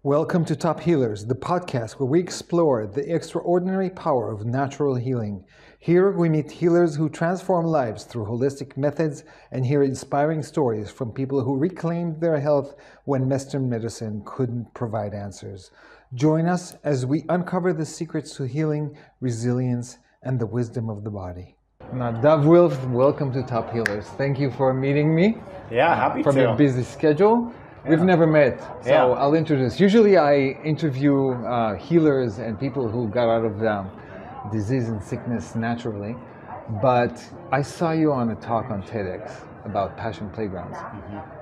Welcome to Top Healers, the podcast where we explore the extraordinary power of natural healing. Here we meet healers who transform lives through holistic methods and hear inspiring stories from people who reclaimed their health when Western medicine couldn't provide answers. Join us as we uncover the secrets to healing, resilience, and the wisdom of the body. Nadav Wilf, welcome to Top Healers. Thank you for meeting me. Yeah, happy from to. your busy schedule. We've never met, so Yeah. I'll introduce. Usually I interview healers and people who got out of disease and sickness naturally, but I saw you on a talk on TEDx about passion playgrounds,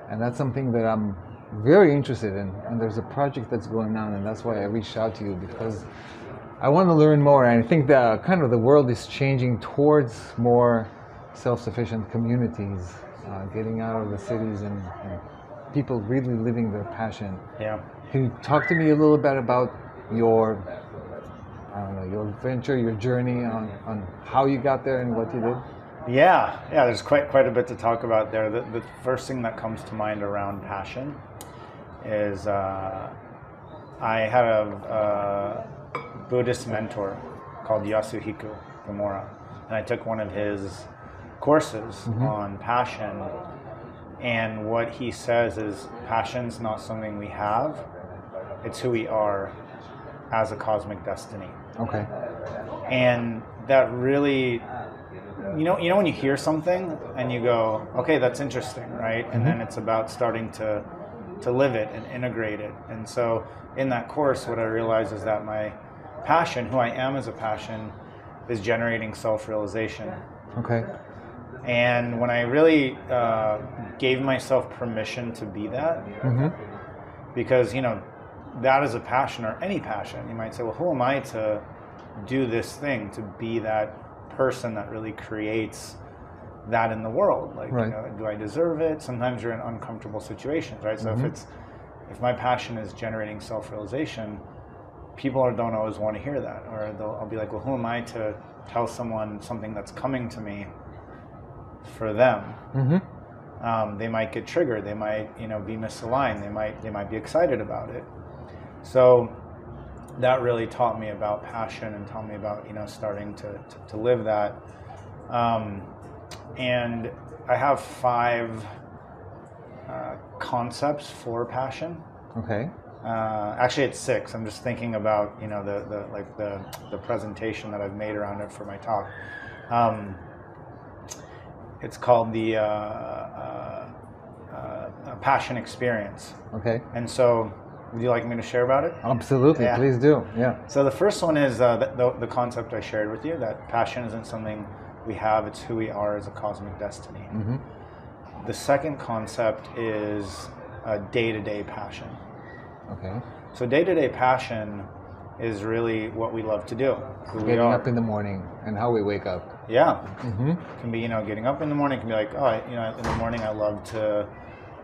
and that's something that I'm very interested in, and there's a project that's going on, and that's why I reached out to you, because I want to learn more, and I think that kind of the world is changing towards more self-sufficient communities, getting out of the cities and people really living their passion. Yeah. Can you talk to me a little bit about your, your venture, your journey on how you got there and what you did? Yeah, there's quite a bit to talk about there. The first thing that comes to mind around passion is I had a Buddhist mentor called Yasuhiko Gamora, and I took one of his courses on passion. And what he says is passion's not something we have, it's who we are as a cosmic destiny. Okay. And that really, you know when you hear something and you go, okay, that's interesting, right? And then it's about starting to live it and integrate it. And so in that course, what I realized is that my passion, who I am as a passion, is generating self-realization. Okay. And when I really gave myself permission to be that, because, that is a passion, or any passion, you might say, well, who am I to do this thing, to be that person that really creates that in the world? Like, right. Do I deserve it? Sometimes you're in uncomfortable situations, right? So if my passion is generating self-realization, people don't always want to hear that, or I'll be like, well, who am I to tell someone something that's coming to me for them? They might get triggered. They might, be misaligned. They might be excited about it. So that really taught me about passion and taught me about, starting to live that. And I have 5 concepts for passion. Okay. Actually, it's 6. I'm just thinking about, the presentation that I've made around it for my talk. It's called the passion experience. Okay. And so, would you like me to share about it? Absolutely, yeah. Please do. Yeah. So the first one is the concept I shared with you, that passion isn't something we have, it's who we are as a cosmic destiny. The second concept is day-to-day passion. Okay. So day-to-day passion is really what we love to do. Getting up in the morning and how we wake up. Yeah. It can be, getting up in the morning. It can be like, in the morning I love to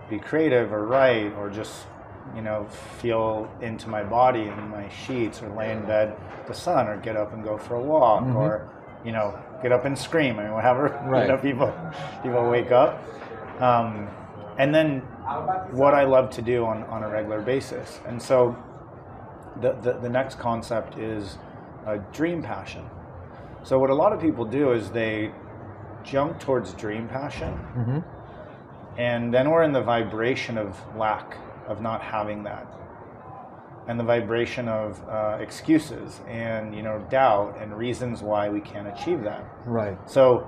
be creative or write or just, feel into my body in my sheets, or lay in bed with the sun, or get up and go for a walk, or, get up and scream. I mean, whatever, right. People wake up. And then what I love to do on a regular basis. And so the next concept is a dream passion. So what a lot of people do is they jump towards dream passion, and then we're in the vibration of lack, of not having that, and the vibration of excuses and doubt and reasons why we can't achieve that. Right. So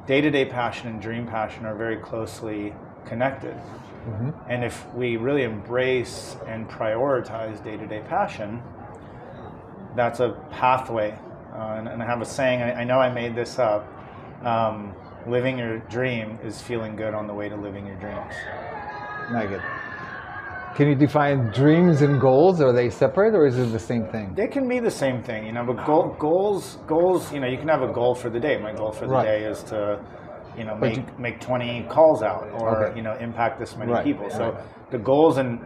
day-to-day passion and dream passion are very closely connected. And if we really embrace and prioritize day-to-day passion, that's a pathway. And I have a saying, I know I made this up, living your dream is feeling good on the way to living your dreams. Not good. Can you define dreams and goals? Are they separate, or is it the same thing? They can be the same thing, but goals, you can have a goal for the day. My goal for the day is to, make 20 calls out, or, impact this many people. So the goals and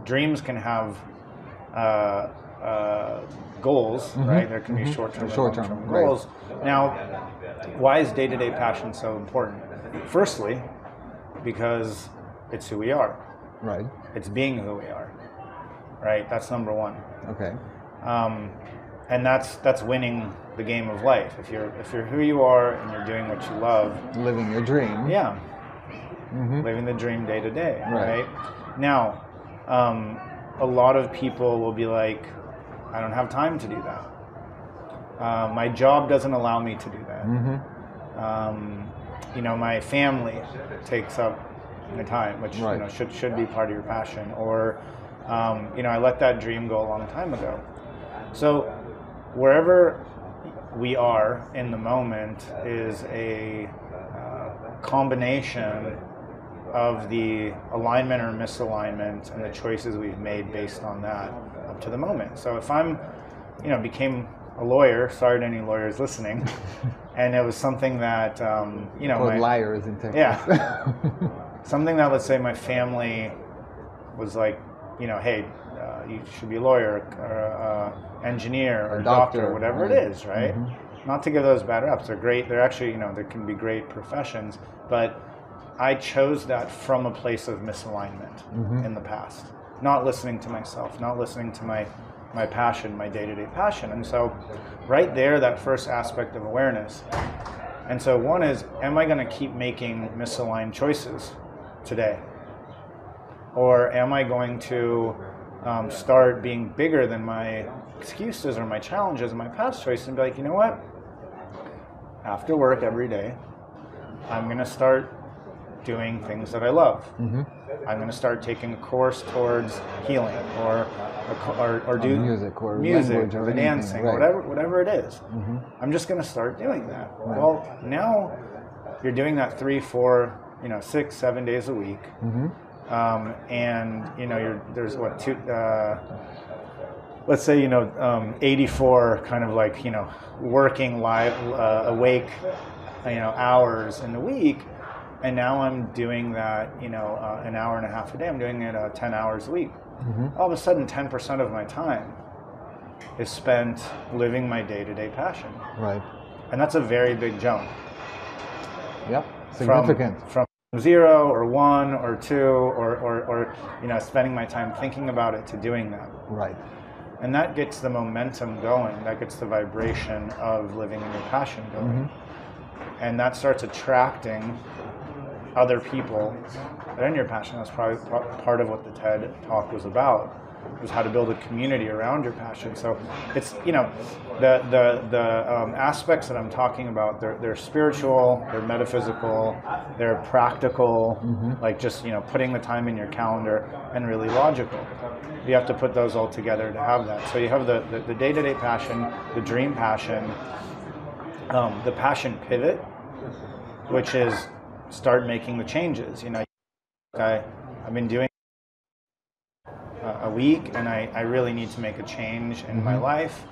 dreams can have goals, right? There can be short-term and long-term goals. Right. Now, why is day-to-day passion so important? Firstly, because it's who we are. Right. It's being who we are. right? That's number one. Okay. And that's winning the game of life. If you're who you are and you're doing what you love, Living your dream. yeah, Mm-hmm. living the dream day to day, Right. right? Now, a lot of people will be like, I don't have time to do that. My job doesn't allow me to do that. Mm-hmm. My family takes up my time, which Right. should be part of your passion. Or, I let that dream go a long time ago. So, wherever we are in the moment is a combination of the alignment or misalignment and the choices we've made based on that up to the moment. So if I'm, became a lawyer, sorry to any lawyers listening, and it was something that, Called liars in Texas. yeah, something that, let's say my family was like, hey, you should be a lawyer or engineer or doctor, whatever right. it is, right? Mm-hmm. Not to give those bad reps. They're great. They're actually, they can be great professions, but I chose that from a place of misalignment Mm-hmm. in the past, not listening to myself, not listening to my passion, my day-to-day passion. And so right there, that first aspect of awareness. And so one is, am I going to keep making misaligned choices today? Or am I going to start being bigger than my excuses or my challenges and my past choices and be like, you know what? After work every day, I'm going to start doing things that I love. Mm-hmm. I'm going to start taking a course towards healing or do music or music language or or anything, dancing, right. whatever it is. Mm-hmm. I'm just going to start doing that. Right. Well, now you're doing that 3, 4, 6, 7 days a week. Mm-hmm. And there's what let's say 84 kind of like working live awake hours in the week, and now I'm doing that an hour and a half a day. I'm doing it 10 hours a week. Mm-hmm. All of a sudden 10% of my time is spent living my day-to-day passion, Right. and that's a very big jump. Yep. Significant. From 0 or 1 or 2 or spending my time thinking about it to doing that. Right. And that gets the momentum going. That gets the vibration of living in your passion going. Mm-hmm. And that starts attracting other people that are in your passion. That's probably part of what the TED Talk was about, was how to build a community around your passion. So it's, the aspects that I'm talking about, they're spiritual, they're metaphysical, they're practical, Mm-hmm. like just, putting the time in your calendar, and really logical. You have to put those all together to have that. So you have the day-to-day passion, the dream passion, the passion pivot, which is start making the changes. I've been doing a week, and I really need to make a change in my life,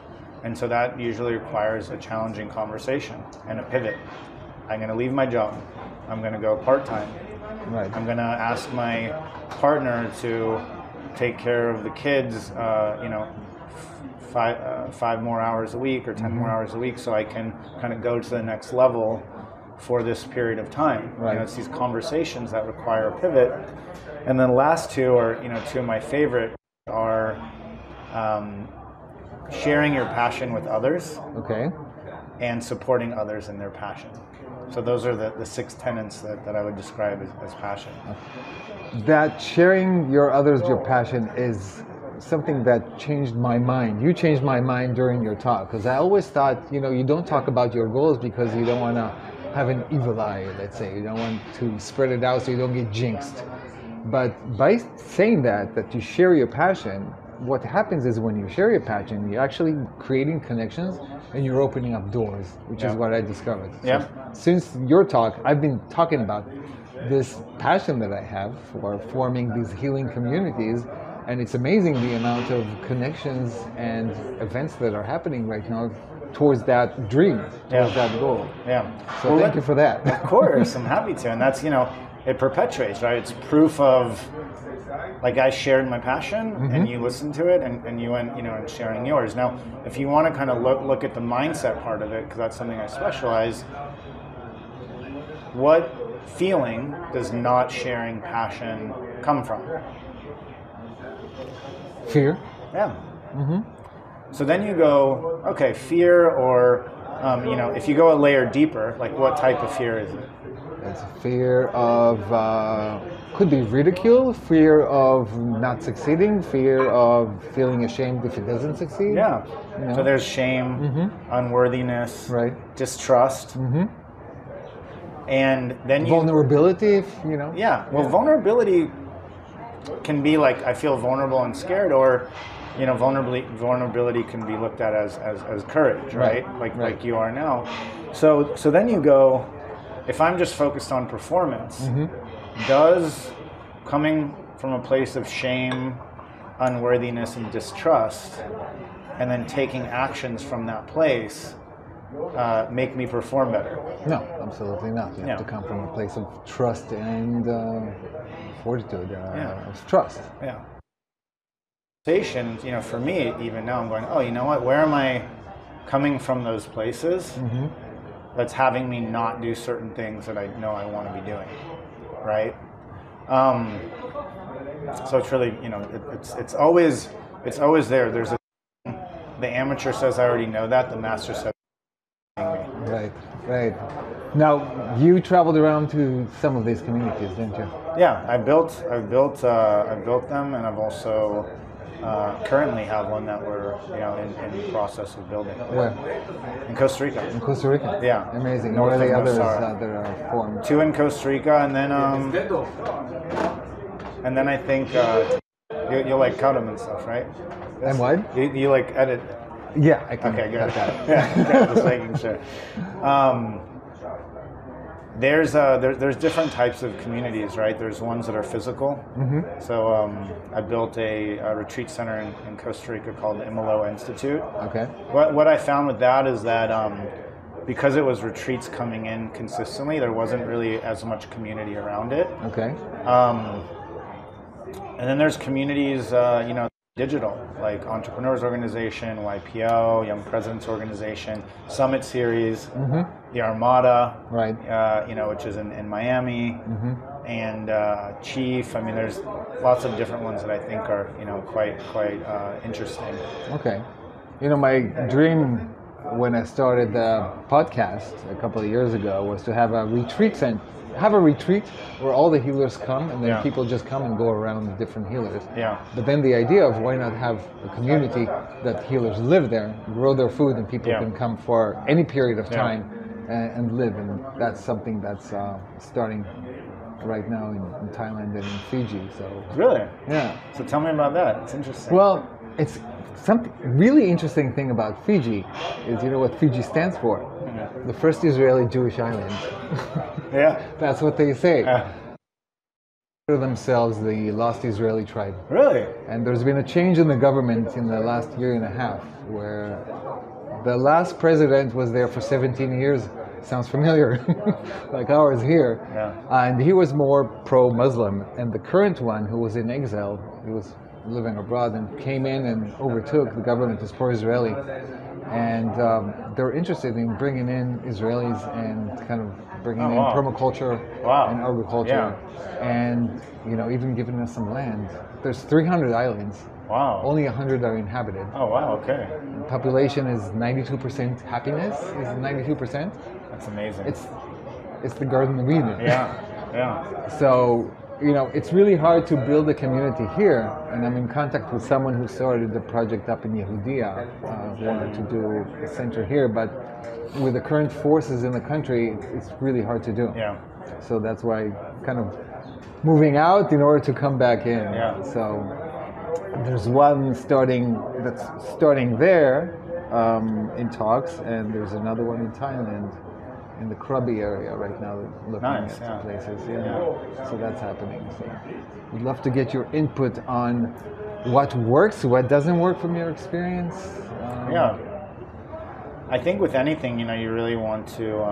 and so that usually requires a challenging conversation and a pivot. I'm going to leave my job. I'm going to go part-time. Right. I'm going to ask my partner to take care of the kids, 5 more hours a week or 10 more hours a week, so I can kind of go to the next level for this period of time. Right. It's these conversations that require a pivot. And then the last two are, two of my favorite are sharing your passion with others. Okay. And supporting others in their passion. So those are the 6 tenets that I would describe as passion. That sharing your passion is something that changed my mind. You changed my mind during your talk, because I always thought, you don't talk about your goals because you don't want to have an evil eye, let's say. You don't want to spread it out so you don't get jinxed. But by saying that you share your passion, what happens is when you share your passion, you're actually creating connections and you're opening up doors, which is what I discovered. Yeah. So since your talk, I've been talking about this passion that I have for forming these healing communities, and it's amazing the amount of connections and events that are happening right now towards that dream, towards that goal. Yeah. So thank you for that. Of course, I'm happy to. And that's, it perpetuates, right? It's proof of, like, I shared my passion and you listened to it and you went, and sharing yours. Now, if you want to kind of look at the mindset part of it, because that's something I specialize, what feeling does not sharing passion come from? Fear. Yeah. So then you go, okay, fear, or if you go a layer deeper, like what type of fear is it? It's a fear of, could be ridicule, fear of not succeeding, fear of feeling ashamed if it doesn't succeed. Yeah. You know? So there's shame, unworthiness, Right. distrust, and then vulnerability. If you know. Yeah. Well, vulnerability can be like, I feel vulnerable and scared, or vulnerability can be looked at as courage, right? Like you are now. So then you go, if I'm just focused on performance, does coming from a place of shame, unworthiness, and distrust, and then taking actions from that place, make me perform better? No, absolutely not. You have to come from a place of trust and fortitude, of trust. Yeah. For me, even now, I'm going, oh, you know what? Where am I coming from those places that's having me not do certain things that I know I want to be doing, right? So it's really, it's always there. There's the amateur says I already know that. The master says me. Right. Now you traveled around to some of these communities, didn't you? Yeah, I've built them, and I've also currently have one that we're in the process of building. Where? In Costa Rica. In Costa Rica. Yeah. Amazing. North What are the of others Nosara. that are formed? 2 in Costa Rica, and then I think you like cut them and stuff, right? And what? You like edit. Yeah, I can. Okay, good. cut that. Yeah, just making sure. There's different types of communities, right? There's ones that are physical. So I built a retreat center in Costa Rica called the Imalo Institute. Okay. What I found with that is that because it was retreats coming in consistently, there wasn't really as much community around it. Okay. And then there's communities, digital, like Entrepreneurs Organization, YPO, Young Presidents Organization, Summit Series, the Armada, right? Which is in Miami, and Chief. I mean, there's lots of different ones that I think are, quite interesting. Okay. My dream when I started the podcast a couple of years ago was to have a retreat where all the healers come, and then people just come and go around the different healers. Yeah. But then the idea of why not have a community that healers live there, grow their food, and people can come for any period of time and live. And that's something that's starting right now in Thailand and in Fiji. So really, yeah. So tell me about that. It's interesting. Well, it's something really interesting thing about Fiji is, what Fiji stands for? The first Israeli Jewish island. Yeah. That's what they say. Themselves the lost Israeli tribe. Really? And there's been a change in the government in the last year and a half, where the last president was there for 17 years. Sounds familiar, like ours here. Yeah. And he was more pro-Muslim. And the current one, who was in exile, he was living abroad and came in and overtook the government as pro-Israeli. And they're interested in bringing in Israelis and kind of bringing in permaculture and agriculture, and even giving us some land. There's 300 islands. Wow. Only 100 are inhabited. Oh wow. Okay. The population is 92% happiness. Is 92%. That's amazing. It's the Garden of Eden. Yeah. So it's really hard to build a community here, and I'm in contact with someone who started the project up in Yehudia, who wanted to do a center here, but with the current forces in the country, it's really hard to do. Yeah. So that's why kind of moving out in order to come back in. Yeah. So there's one starting there in talks, and there's another one in Thailand, in the Krabi area right now, looking at places. Yeah. So that's happening. So we'd love to get your input on what works, what doesn't work from your experience. I think with anything, you really want to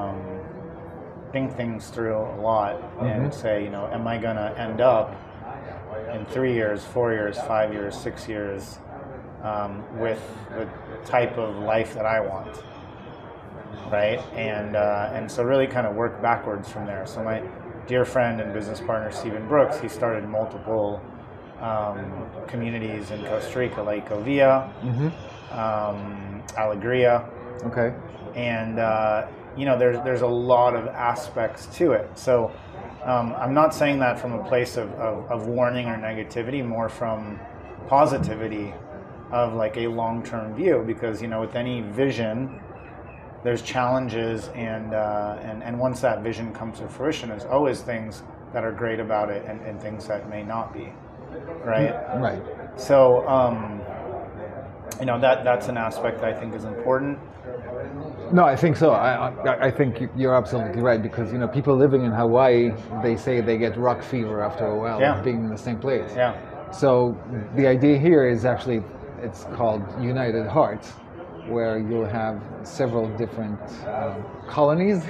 think things through a lot and say, am I going to end up in 3 years, 4 years, 5 years, 6 years with the type of life that I want? Right, and so really kind of work backwards from there. So my dear friend and business partner Stephen Brooks, he started multiple communities in Costa Rica, like Ovia, Alegria. Okay. And there's a lot of aspects to it. So I'm not saying that from a place of warning or negativity, more from positivity of like a long-term view, because with any vision there's challenges, and once that vision comes to fruition, there's always things that are great about it and things that may not be, right? Right. So that's an aspect that I think is important. No, I think so. I think you're absolutely right, because people living in Hawaii, they say they get rock fever after a while of being in the same place. Yeah. So the idea here is actually, it's called United Hearts, where you'll have several different colonies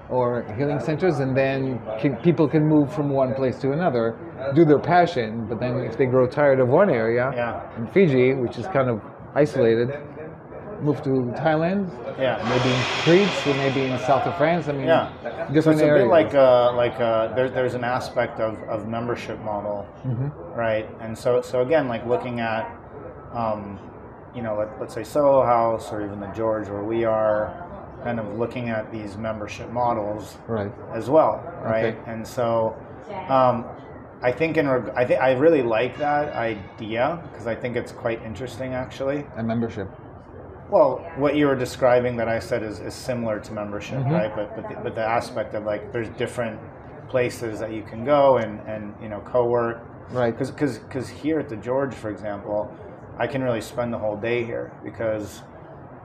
or healing centers, and then people can move from one place to another, do their passion, but then if they grow tired of one area, in Fiji, which is kind of isolated, move to Thailand, maybe in Crete, or maybe in south of France. I mean, different so it's areas. A bit there's an aspect of membership model, right? And so again, like looking at, let's say Soho House or even the George where we are, kind of looking at these membership models as well, right? Okay. And so I think I really like that idea, because I think it's quite interesting actually. A membership. Well, what you were describing that I said is similar to membership, right? But the aspect of like there's different places that you can go and co-work, right? Because here at the George, for example, I can really spend the whole day here, because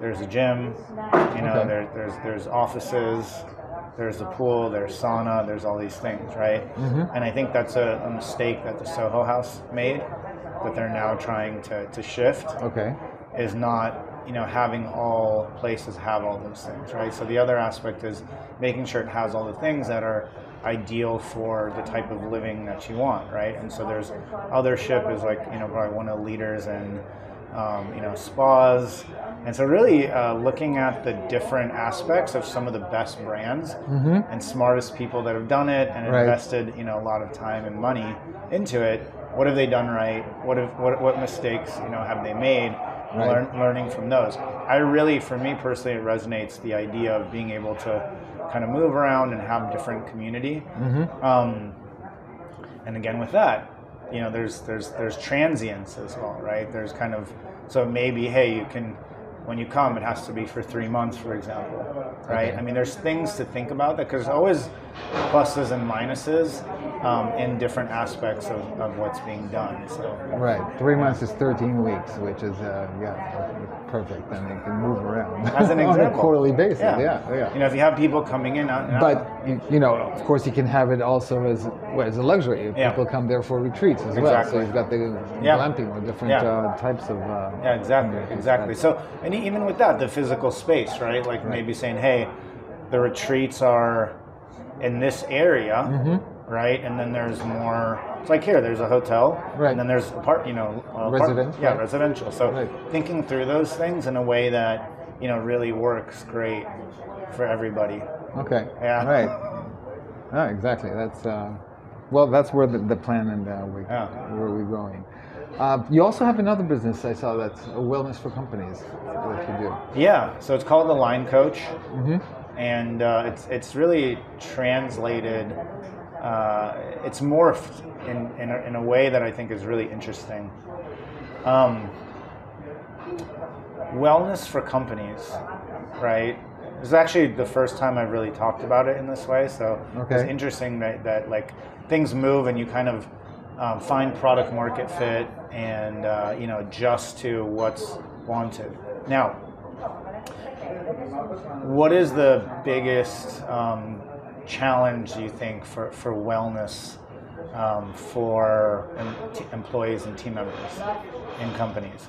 there's a gym, there's offices, there's a pool, there's sauna, there's all these things, right? And I think that's a mistake that the Soho House made, that they're now trying to shift. Okay. Is not having all places have all those things, right? So the other aspect is making sure it has all the things that are ideal for the type of living that you want, right? And so there's othership is like probably one of the leaders in spas, and so really looking at the different aspects of some of the best brands and smartest people that have done it and invested a lot of time and money into it. What have they done right? What mistakes have they made? Learning from those. For me personally, it resonates, the idea of being able to kind of move around and have different community. And again, with that, there's transience as well, right? There's kind of, so maybe, hey, you can, when you come, it has to be for 3 months, for example, right? Okay. I mean, there's things to think about, that because there's always pluses and minuses in different aspects of what's being done. So right, 3 months is 13 weeks, which is perfect, and they can move around as an example on a quarterly basis. Yeah. If you have people coming in, but of course, you can have it also as a luxury. People come there for retreats as well. So you've got the glamping or different types of. Exactly. So, and even with that, the physical space, right? Like maybe saying, hey, the retreats are in this area, right? And then there's more. It's like here, there's a hotel, and then there's residential. So thinking through those things in a way that really works great for everybody. Okay. Yeah. Right. Oh, exactly. That's that's where the plan and where we're going. You also have another business I saw, that's a wellness for companies that you do. Yeah, so it's called the Line Coach, and it's really translated. It's morphed in a way that I think is really interesting. Wellness for companies, right? This is actually the first time I've really talked about it in this way. So it's interesting that like things move and you kind of find product market fit and adjust to what's wanted. Now, what is the biggest challenge, do you think, for wellness for employees and team members in companies?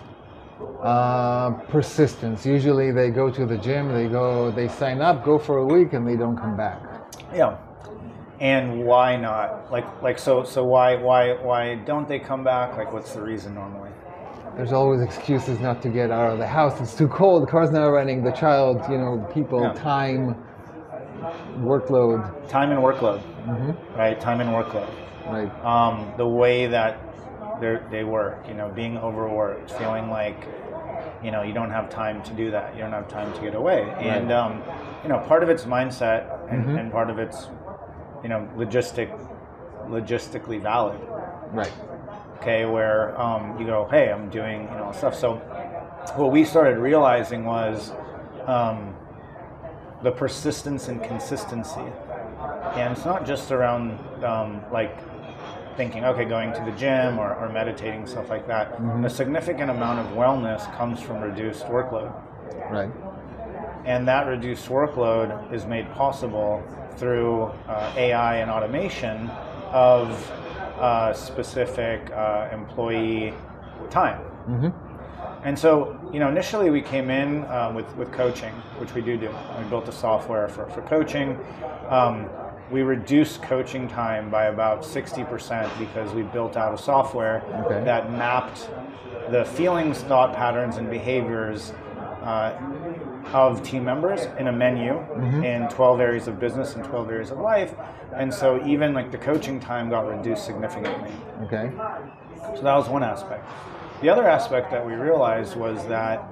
Persistence. Usually they go to the gym, they sign up, go for a week, and they don't come back. Yeah. And why not? So why don't they come back? Like, what's the reason normally? There's always excuses not to get out of the house. It's too cold, the car's not running, the child, people, time, workload. Time and workload, right? Time and workload. Right. The way that they work, being overworked, feeling like, you don't have time to do that. You don't have time to get away. Right. And, part of it's mindset and part of it's, logistically valid. Right. Okay, where you go, hey, I'm doing, stuff. So what we started realizing was the persistence and consistency. And it's not just around like thinking, okay, going to the gym or meditating, stuff like that. A significant amount of wellness comes from reduced workload. Right. And that reduced workload is made possible through AI and automation of specific employee time. And so, initially we came in with coaching, which we do. We built a software for coaching. We reduced coaching time by about 60% because we built out a software that mapped the feelings, thought patterns, and behaviors of team members in a menu in 12 areas of business and 12 areas of life. And so even like the coaching time got reduced significantly. Okay. So that was one aspect. The other aspect that we realized was that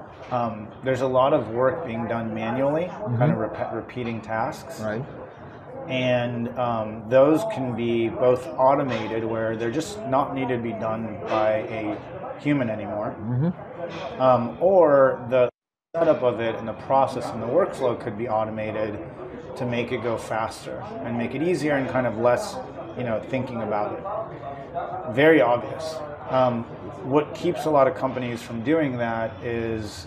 there's a lot of work being done manually, kind of repeating tasks. Right. And those can be both automated, where they're just not needed to be done by a human anymore, or the setup of it and the process and the workflow could be automated to make it go faster and make it easier and kind of less, thinking about it. Very obvious. What keeps a lot of companies from doing that is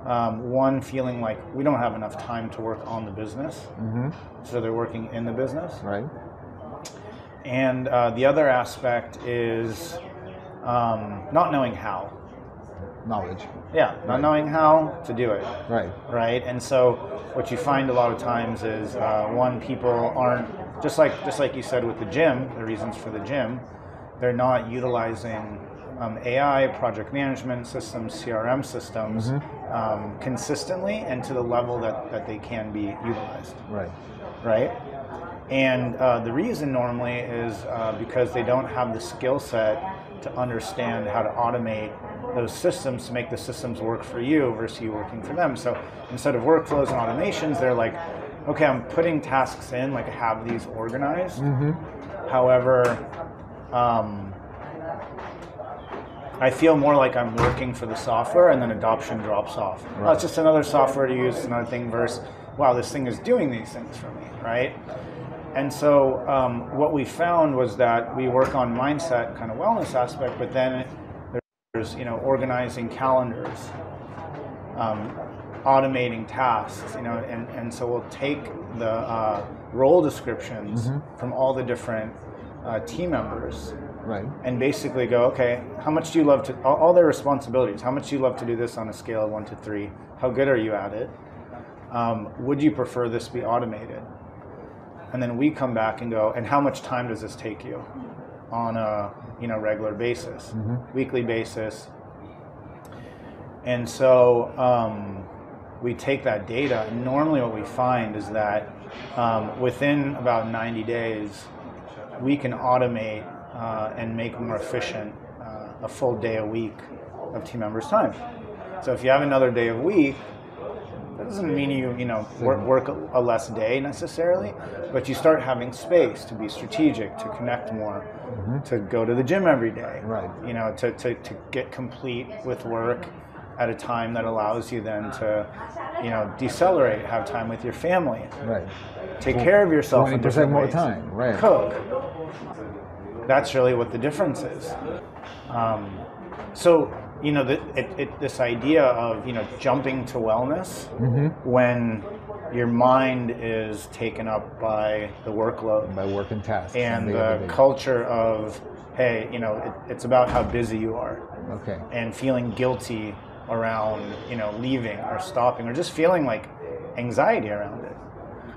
one, feeling like we don't have enough time to work on the business, so they're working in the business. Right. And the other aspect is not knowing how. Knowledge. Yeah, not knowing how to do it. Right. Right. And so what you find a lot of times is one, people aren't just like you said with the gym. The reasons for the gym, they're not utilizing AI, project management systems, CRM systems consistently and to the level that they can be utilized. Right. Right. And the reason normally is because they don't have the skill set to understand how to automate those systems to make the systems work for you versus you working for them. So instead of workflows and automations, they're like, okay, I'm putting tasks in, like I have these organized. However, I feel more like I'm working for the software, and then adoption drops off. Right. Oh, it's just another software to use, another thing versus, wow, this thing is doing these things for me, right? And so what we found was that we work on mindset, kind of wellness aspect, but then there's organizing calendars, automating tasks, and so we'll take the role descriptions from all the different team members. Right. And basically go, okay, how much do you love to, all their responsibilities, how much do you love to do this on a scale of 1 to 3? How good are you at it? Would you prefer this be automated? And then we come back and go, and how much time does this take you on a regular basis, weekly basis? And so we take that data, and normally what we find is that within about 90 days, we can automate and make more efficient a full day a week of team members' time. So if you have another day a week, that doesn't mean you work a less day necessarily, but you start having space to be strategic, to connect more, to go to the gym every day, right? To get complete with work at a time that allows you then to decelerate, have time with your family, right? Take care of yourself. 20% more time, right? Cook. That's really what the difference is. So this idea of jumping to wellness when your mind is taken up by the workload, by work and tasks, and the culture of, hey, it's about how busy you are, okay, and feeling guilty around leaving or stopping, or just feeling like anxiety around it.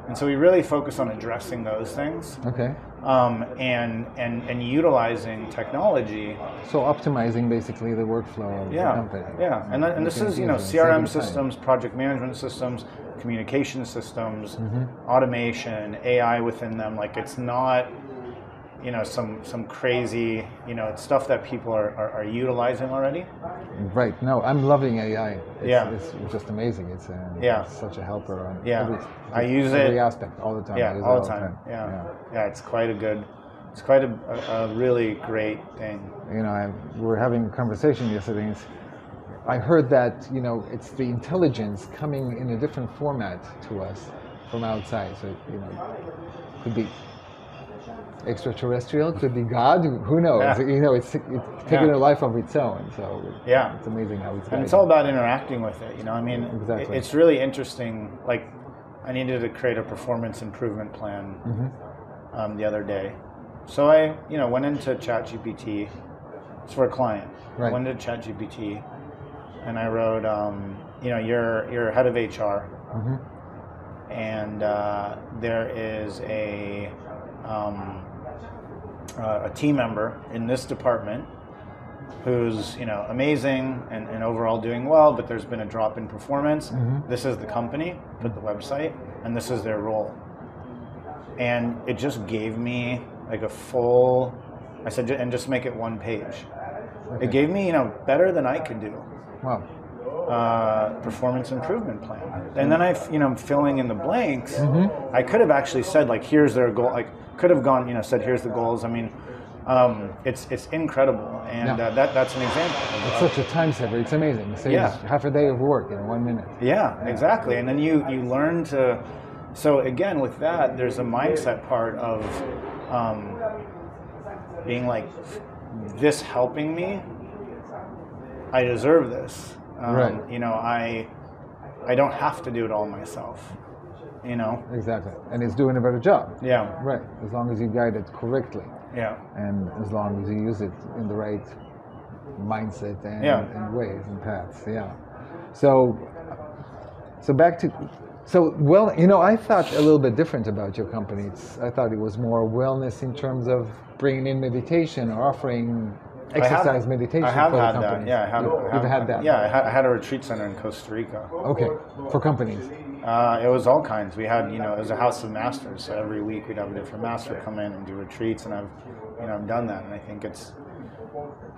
And so we really focus on addressing those things. Okay. And utilizing technology. So optimizing basically the workflow of the company. Yeah, and this is CRM systems, project management systems, communication systems, automation, AI within them. Like it's not some crazy, it's stuff that people are utilizing already. Right. No, I'm loving AI. It's just amazing. It's such a helper on I use every aspect all the time. Yeah, all the time. Yeah. It's quite a really great thing. We were having a conversation yesterday. And I heard that it's the intelligence coming in a different format to us from outside. So could be extraterrestrial, could be God, who knows? It's taking a life of its own. So it's amazing how it's. And it's all about interacting with it. Exactly. It's really interesting. Like, I needed to create a performance improvement plan the other day, so I went into ChatGPT. It's for a client. Right. I went into ChatGPT, and I wrote, you're head of HR, and there is a team member in this department who's amazing and overall doing well, but there's been a drop in performance. This is the company, put the website, and this is their role. And it just gave me like a full, I said, and just make it one page. Okay. It gave me better than I could do. Wow. Performance improvement plan. And then I'm filling in the blanks. I could have actually said, like, here's their goal. Like, could have gone, said, here's the goals. I mean, it's incredible, and that's an example. It's such a time saver. It's amazing. It saves half a day of work in 1 minute. Yeah, exactly. And then you learn to. So again, with that, there's a mindset part of being like, this helping me. I deserve this. Right. I don't have to do it all myself. Exactly. And it's doing a better job. Yeah. Right. As long as you guide it correctly. Yeah. And as long as you use it in the right mindset and ways and paths. Yeah. So back to, I thought a little bit different about your company. I thought it was more wellness in terms of bringing in meditation or offering exercise meditation. I have for had the that. Yeah, You've had that. Yeah, I had a retreat center in Costa Rica. Okay, for companies. It was all kinds. We had, it was a house of masters. So every week we'd have a different master come in and do retreats, and I've done that, and I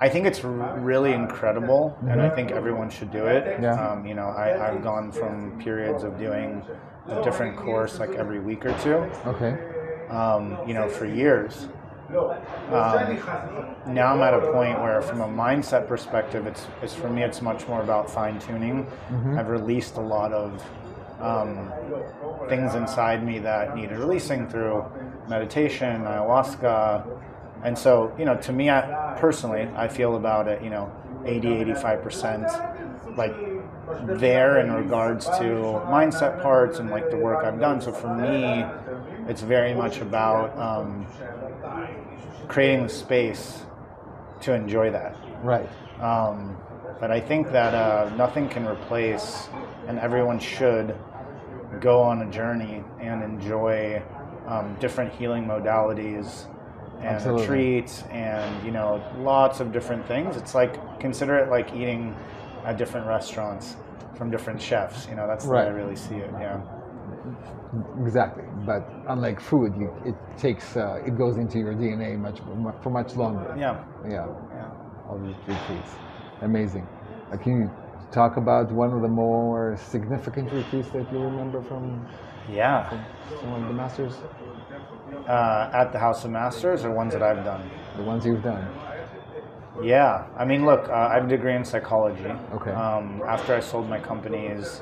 think it's really incredible, and I think everyone should do it. Yeah. I've gone from periods of doing a different course like every week or two. Okay. For years. Now I'm at a point where, from a mindset perspective, it's for me, it's much more about fine tuning. I've released a lot of things inside me that needed releasing through meditation, ayahuasca, and so to me, personally, I feel about it 80-85% like there in regards to mindset parts and like the work I've done. So for me, it's very much about creating the space to enjoy that. Right. But I think that nothing can replace, and everyone should go on a journey and enjoy different healing modalities and Absolutely. retreats and lots of different things. It's like, consider it like eating at different restaurants from different chefs. That's the way I really see it. Yeah. Exactly, but unlike food, it goes into your DNA for much longer. Yeah. All these retreats, amazing. Can you talk about one of the more significant retreats that you remember from one of the masters? At the House of Masters, or ones that I've done? The ones you've done. Yeah, I mean, look, I have a degree in psychology. Okay. After I sold my companies,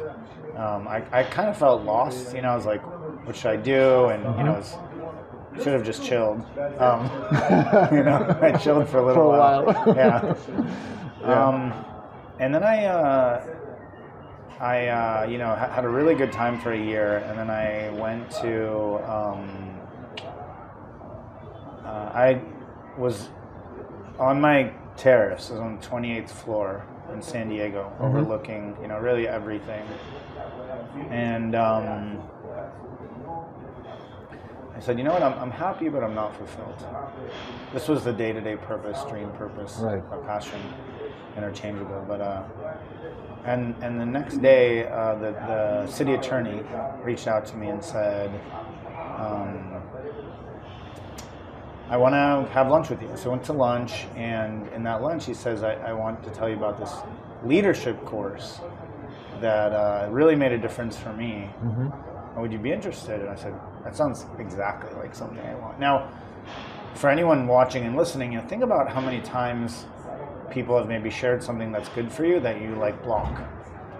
I kind of felt lost. I was like, what should I do? And should have just chilled. I chilled for a little while. Yeah. And then I had a really good time for a year, and then I went to. I was on my terrace. I was on the 28th floor in San Diego, overlooking, really everything. And I said, you know what, I'm happy, but I'm not fulfilled. This was the day-to-day purpose, dream purpose, right. Passion, interchangeable. But and the next day, the city attorney reached out to me and said, I want to have lunch with you. So I went to lunch, and in that lunch, he says, I want to tell you about this leadership course that really made a difference for me. Would you be interested? And I said, that sounds exactly like something I want. Now, for anyone watching and listening, think about how many times people have maybe shared something that's good for you that you like block,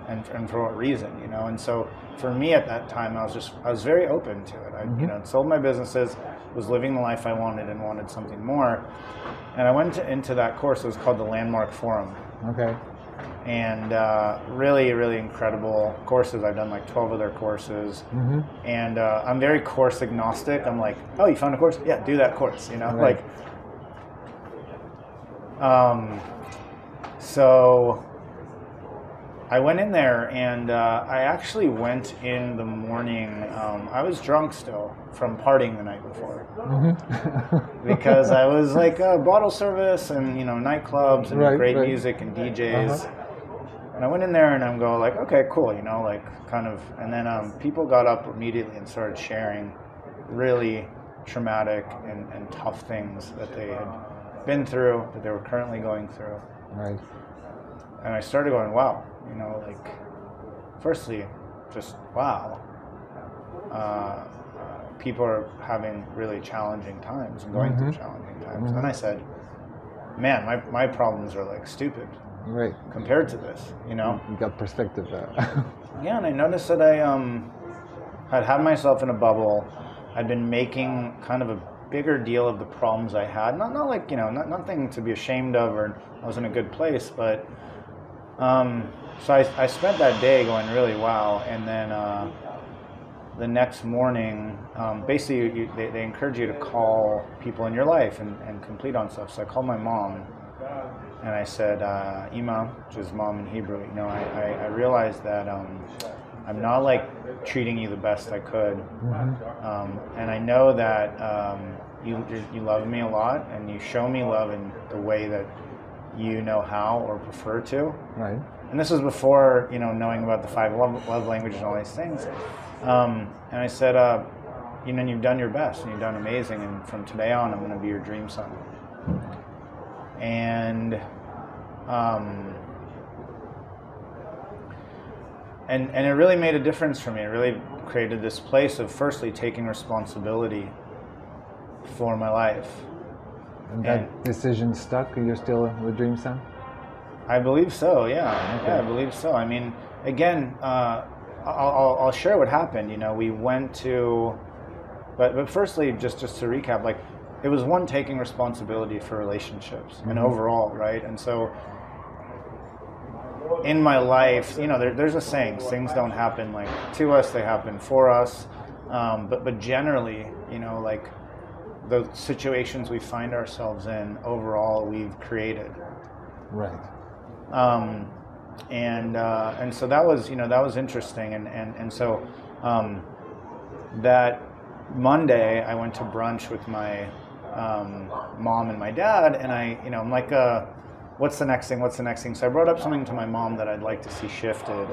and for what reason, And so for me at that time, I was very open to it. I sold my businesses, was living the life I wanted, and wanted something more. And I went into that course. It was called the Landmark Forum. Okay. And really, really incredible courses. I've done like 12 other courses. And I'm very course agnostic. I'm like, oh, you found a course? Yeah, do that course, Right. So I went in there, and I actually went in the morning. I was drunk still from partying the night before, because I was like bottle service and nightclubs and great music and DJs. And I went in there and I'm going like, okay, cool, kind of. And then people got up immediately and started sharing really traumatic and tough things that they had been through, that they were currently going through. Right. And I started going, wow, firstly, just wow. People are having really challenging times and going through challenging times. And I said, man, my problems are like stupid. Right. Compared to this, You got perspective there. Yeah, and I noticed that I had myself in a bubble. I'd been making kind of a bigger deal of the problems I had. Not like, nothing to be ashamed of, or I was in a good place, but so I spent that day going really wow. And then the next morning, basically they encourage you to call people in your life and complete on stuff. So I called my mom. And I said, Ima, which is mom in Hebrew, I realized that I'm not like treating you the best I could. And I know that you love me a lot, and you show me love in the way that you know how or prefer to. Right. And this was before, knowing about the 5 love languages and all these things. And I said, you've done your best, and you've done amazing, and from today on, I'm going to be your dream son. And it really made a difference for me. It really created this place of firstly taking responsibility for my life. And that decision stuck? You're still the dream son? I believe so. Yeah. Okay. Yeah, I believe so. I mean, again, I'll share what happened. We went to, but firstly, just to recap, like, it was one, taking responsibility for relationships and overall, right? And so in my life, there's a saying, things don't happen like to us, they happen for us. But generally, like the situations we find ourselves in overall, we've created. Right. And so that was interesting. And so that Monday I went to brunch with my mom and my dad, and I'm like, what's the next thing? So I brought up something to my mom that I'd like to see shifted,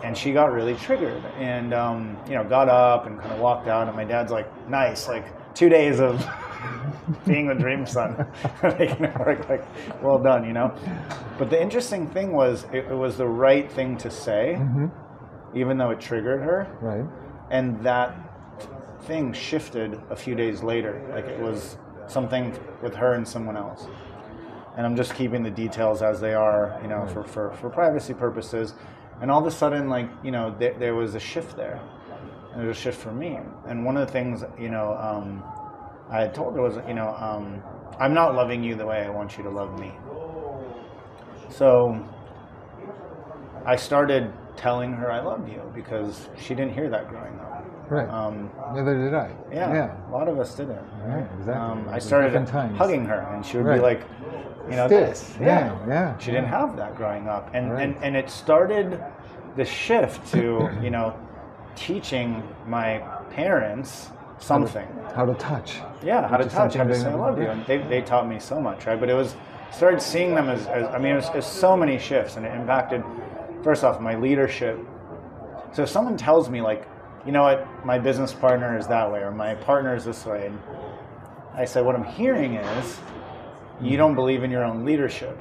and she got really triggered, and got up and kind of walked out, and my dad's like, nice, like 2 days of being the dream son, making it work, like, well done, But the interesting thing was, it was the right thing to say, even though it triggered her, right? And that thing shifted a few days later, like it was something with her and someone else. And I'm just keeping the details as they are, for privacy purposes. And all of a sudden, like, there was a shift there, and there was a shift for me. And one of the things, I had told her was, I'm not loving you the way I want you to love me. So I started telling her I love you, because she didn't hear that growing up. Right. Neither did I. Yeah. A lot of us didn't. Right. Exactly. I started hugging her, and she would be like, this. Yeah. She didn't have that growing up, and it started the shift to teaching my parents something. How to touch. Yeah, how to touch, how to say I love you, and they taught me so much, right? But started seeing them as it was so many shifts, and it impacted, first off, my leadership. So if someone tells me, like, you know what, my business partner is that way, or my partner is this way, I said, what I'm hearing is you don't believe in your own leadership,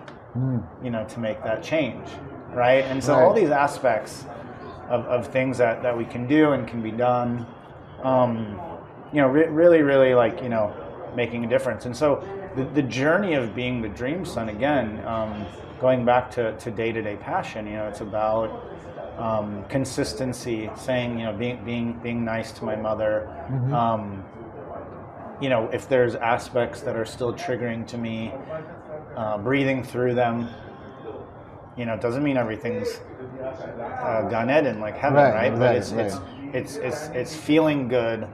you know, to make that change, right? And so all these aspects of things that we can do and can be done, you know, really like, you know, making a difference. And so the journey of being the dream son, again, going back to day-to-day passion, you know, it's about consistency, saying, you know, being nice to my mother. You know, if there's aspects that are still triggering to me, breathing through them. You know, it doesn't mean everything's Gan Eden, like heaven, right? But it's feeling good,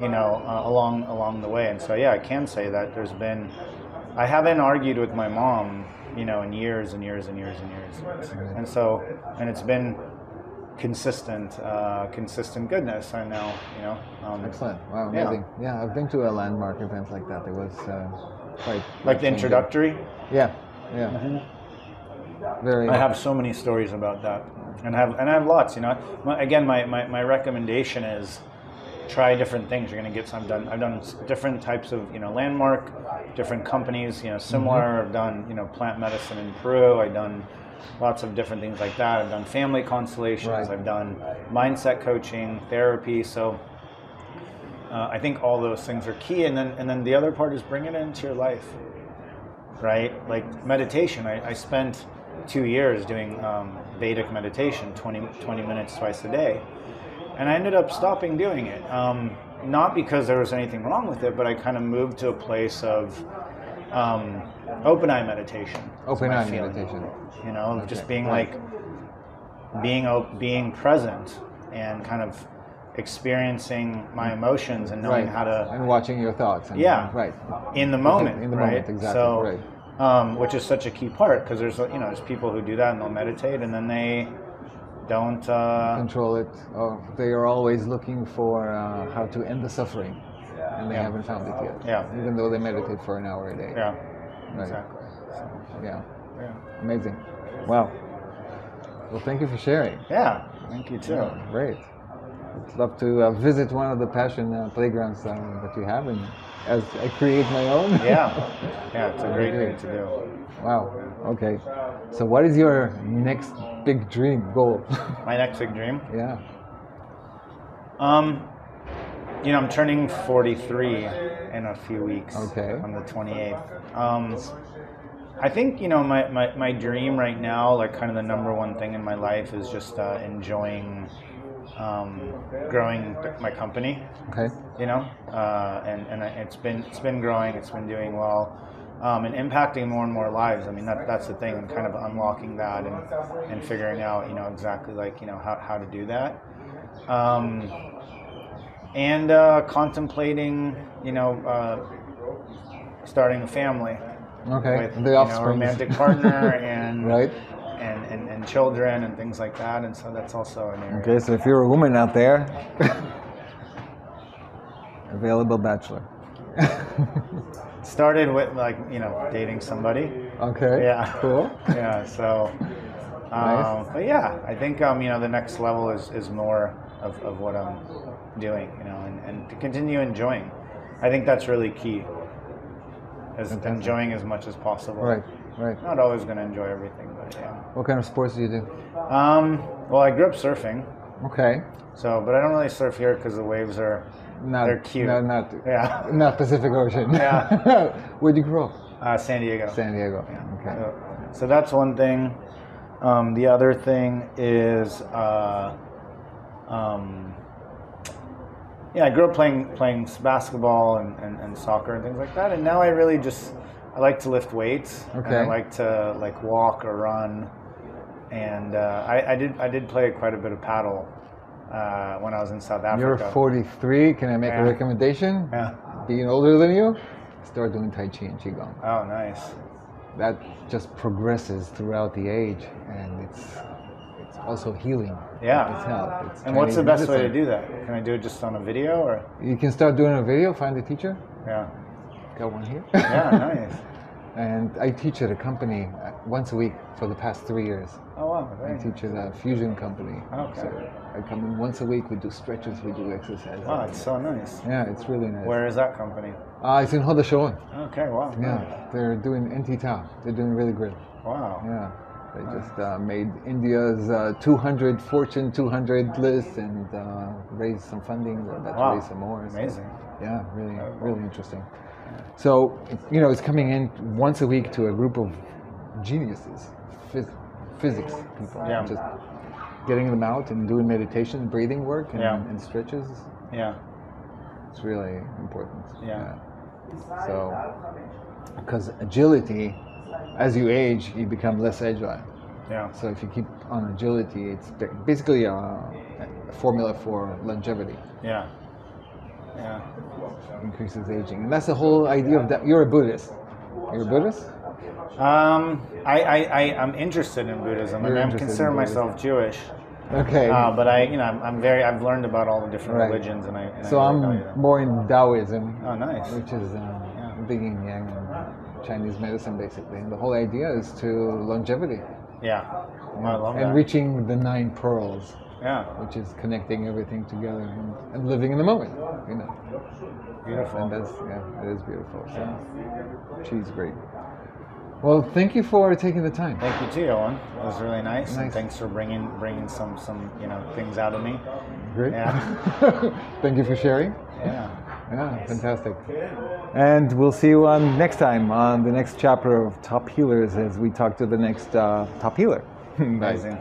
you know, along the way. And so, yeah, I can say that I haven't argued with my mom, you know, in years and years and years and years. And so, and it's been consistent goodness. I know, you know. Excellent. Wow, amazing. Yeah, I've been to a landmark event like that. It was quite like the introductory. Yeah. Very. I have so many stories about that, and I have lots. You know, my recommendation is try different things. You're going to get some done. I've done different types of, you know, landmark, different companies. You know, similar. I've done, you know, plant medicine in Peru. I've done lots of different things like that. I've done family constellations. I've done mindset coaching, therapy. So I think all those things are key. And then the other part is bring it into your life, right? Like meditation. I spent 2 years doing Vedic meditation, 20 minutes twice a day. And I ended up stopping doing it. Not because there was anything wrong with it, but I kind of moved to a place of open eye meditation. Open eye meditation. You know, just being like, being present and kind of experiencing my emotions and knowing how to... And watching your thoughts. And, in the moment. In the moment, exactly. So, which is such a key part, because there's, you know, there's people who do that and they'll meditate and then they don't control it. Or they are always looking for how to end the suffering, and they haven't found it yet. Yeah. Even though they meditate for an hour a day. Yeah. Right. Exactly. So, yeah. Amazing. Wow. Well, thank you for sharing. Yeah. Thank you too. Yeah, great. I'd love to visit one of the passion playgrounds that you have, and as I create my own. Yeah, it's a great thing to do. Wow. Okay. So, what is your next big dream goal? My next big dream? Yeah. You know, I'm turning 43 in a few weeks. Okay. On the 28th. I think, you know, my dream right now, like kind of the number one thing in my life, is just enjoying growing my company. Okay. You know, and it's been growing, it's been doing well, and impacting more and more lives. I mean, that's the thing, and kind of unlocking that and figuring out, you know, exactly like, you know, how to do that, and contemplating, you know, starting a family. Okay. With, you know, a romantic partner and right. And children and things like that, and so that's also an area. Okay, so if you're a woman out there, available bachelor. Started with, like, you know, dating somebody. Okay. Yeah. Cool. Yeah. So, nice. But yeah, I think you know, the next level is more of what I'm doing, you know, and to continue enjoying. I think that's really key. Enjoying as much as possible. Right. Not always going to enjoy everything, but yeah. What kind of sports do you do? Well, I grew up surfing. Okay. So, but I don't really surf here because the waves are they're cute. Not Pacific Ocean. Yeah. Where'd you grow up? San Diego. San Diego. Yeah. Okay. So that's one thing. The other thing is, I grew up playing basketball and soccer and things like that, and now I like to lift weights. Okay. And I like to like walk or run, and I did play quite a bit of paddle when I was in South Africa. You're 43. Can I make a recommendation? Yeah. Being older than you, start doing Tai Chi and Qigong. Oh, nice. That just progresses throughout the age, and it's also healing. Yeah. It's health. And what's the best way to do that? Can I do it just on a video, or? You can start doing a video. Find a teacher. Yeah. Got one here. Yeah, nice. And I teach at a company once a week for the past 3 years. Oh wow, I teach at a fusion company. Okay. So I come in once a week, we do stretches, we do exercises. Wow, it's so nice. Yeah, it's really nice. Where is that company? It's in Hod HaSharon. Okay, wow. Yeah, they're doing NT-Town. They're doing really great. Wow. Yeah, they just made India's 200 Fortune 200 list and raised some funding. They're about to raise some more. Amazing. So, yeah, really interesting. So, it's coming in once a week to a group of geniuses, physics people. Yeah. Just getting them out and doing meditation, breathing work, and stretches. Yeah. It's really important. Yeah. So, because agility, as you age, you become less agile. Yeah. So if you keep on agility, it's basically a formula for longevity. Yeah. Yeah. Increases aging, and that's the whole idea of that. You're a Buddhist. You're a Buddhist? I'm interested in Buddhism. I mean, I'm consider myself Jewish. Okay. But I've learned about all the different religions, and I'm more in Taoism. Oh, nice. Which is big yin yang and Chinese medicine, basically. And the whole idea is to longevity. Yeah. I love that. And reaching the 9 pearls. Yeah. Which is connecting everything together and living in the moment. Beautiful. And it is beautiful. So she's great. Well, thank you for taking the time. Thank you too, Owen. It was really nice. And thanks for bringing some things out of me. Great. Yeah. Thank you for sharing. Yeah. Yeah, fantastic. And we'll see you next time on the next chapter of Top Healers as we talk to the next top healer. Amazing.